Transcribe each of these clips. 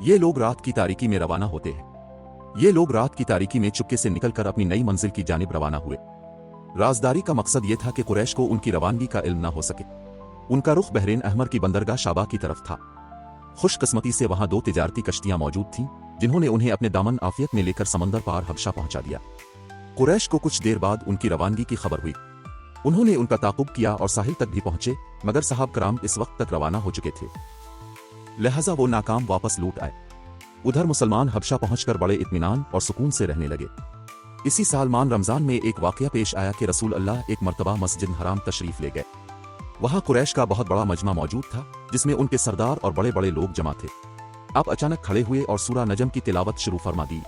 ये लोग रात की तारीकी में रवाना होते हैं। ये लोग रात की तारीकी में चुपके से निकलकर अपनी नई मंजिल की जानिब रवाना हुए। राजदारी का मकसद ये था कि कुरैश को उनकी रवानगी का इल्म न हो सके। उनका रुख बहरीन अहमर की बंदरगाह शाबा की तरफ था। खुशकिस्मती से वहां 2 तिजारती कश्तियां मौजूद थीं, जिन्होंने उन्हें अपने दामन आफियत में लेकर समंदर पार हबशा पहुंचा दिया। कुरैश को कुछ देर बाद उनकी रवानगी की खबर हुई। उन्होंने उनका ताकुब किया और साहिल तक भी पहुंचे, मगर साहब कराम इस वक्त तक रवाना हो चुके थे, लिहाजा वो नाकाम वापस लौट आए। उधर मुसलमान हबशा पहुंचकर बड़े इत्मीनान और सुकून से रहने लगे। इसी साल मान रमजान में एक वाकया पेश आया कि रसूल अल्लाह एक मर्तबा मस्जिद हराम तशरीफ ले गए। वहां कुरैश का बहुत बड़ा मजमा मौजूद था, जिसमें उनके सरदार और बड़े बड़े लोग जमा थे। आप अचानक खड़े हुए और सूरा नजम की तिलावत शुरू फरमा दी।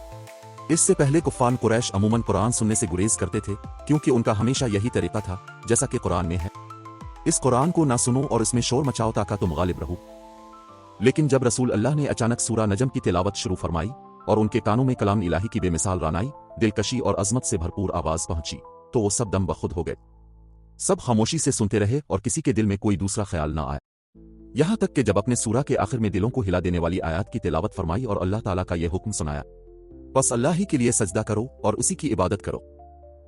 इससे पहले कुफ़ार कुरैश अमूमन कुरान सुनने से गुरेज करते थे, क्योंकि उनका हमेशा यही तरीका था, जैसा कि कुरान में है, इस कुरान को ना सुनो और इसमें शोर मचाओ ताकि तुम गालिब रहो। लेकिन जब रसूल अल्लाह ने अचानक सूरा नजम की तिलावत शुरू फरमाई और उनके कानों में कलाम इलाही की बेमिसाल रानाई, दिलकशी और अजमत से भरपूर आवाज पहुंची, तो वो सब दम बखुद हो गए। सब खामोशी से सुनते रहे और किसी के दिल में कोई दूसरा ख्याल न आया। यहां तक कि जब अपने सूरा के आखिर में दिलों को हिला देने वाली आयत की तिलावत फरमाई और अल्लाह ताला का यह हुक्म सुनाया, बस अल्लाह ही के लिए सजदा करो और उसी की इबादत करो,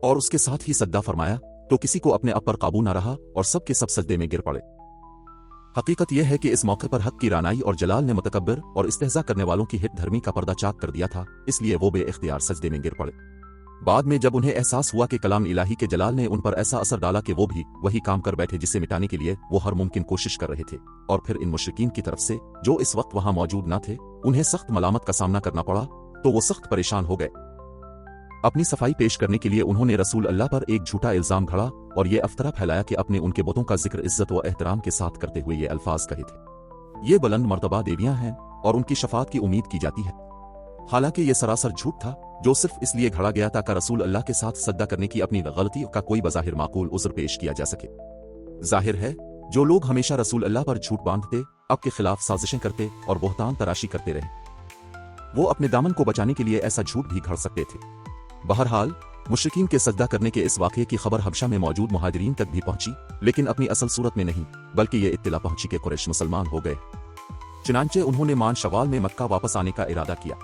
और उसके साथ ही सद्दा फरमाया, तो किसी को अपने आप पर काबू न रहा और सब के सब सजदे में गिर पड़े। हकीकत यह है कि इस मौके पर हक की रानाई और जलाल ने मुतकब्बिर और इस्तेहज़ा करने वालों की हित धर्मी का पर्दा चाक कर दिया था, इसलिए वो बेइख्तियार सजदे में गिर पड़े। बाद में जब उन्हें एहसास हुआ कि कलाम इलाही के जलाल ने उन पर ऐसा असर डाला कि वो भी वही काम कर बैठे जिसे मिटाने के लिए वो हर मुमकिन कोशिश कर रहे थे, और फिर इन मुशरिकीन की तरफ से जो इस वक्त वहां मौजूद न थे, उन्हें सख्त मलामत का सामना करना पड़ा, तो वो सख्त परेशान हो गए। अपनी सफाई पेश करने के लिए उन्होंने रसूल अल्लाह पर एक झूठा इल्जाम घड़ा और ये अफ्तरा फैलाया कि अपने उनके बुतों का जिक्र इज्जत व एहतराम के साथ करते हुए ये अल्फाज कहे थे, ये बुलंद मर्तबा देवियां हैं और उनकी शफाअत की उम्मीद की जाती है। हालांकि ये सरासर झूठ था, जो सिर्फ इसलिए घड़ा गया ताकि रसूल अल्लाह के साथ सद्दा करने की अपनी गलती का कोई बज़ाहिर माकूल उज़्र पेश किया जा सके। जाहिर है, जो लोग हमेशा रसूल अल्लाह पर झूठ बांधते, अब के खिलाफ साजिशें करते और बोहतान तराशी करते रहे, वो अपने दामन को बचाने के लिए ऐसा झूठ भी घड़ सकते थे। बहरहाल, मुशरिकीन के सजदा करने के इस वाक़ये की खबर हबशा में मौजूद मुहाजिरीन तक भी पहुंची, लेकिन अपनी असल सूरत में नहीं, बल्कि ये इत्तिला पहुंची कि कुरैश मुसलमान हो गए। चुनांचे उन्होंने मान शवाल में मक्का वापस आने का इरादा किया,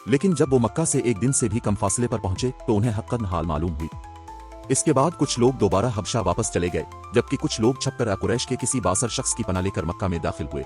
लेकिन जब वो मक्का से एक दिन से भी कम फासले पर पहुंचे तो उन्हें हक़्क़न हाल मालूम हुई। इसके बाद कुछ लोग दोबारा हबशा वापस चले गए, जबकि कुछ लोग छपकर कुरैश के किसी बासर शख्स की पनाह लेकर मक्का में दाखिल हुए।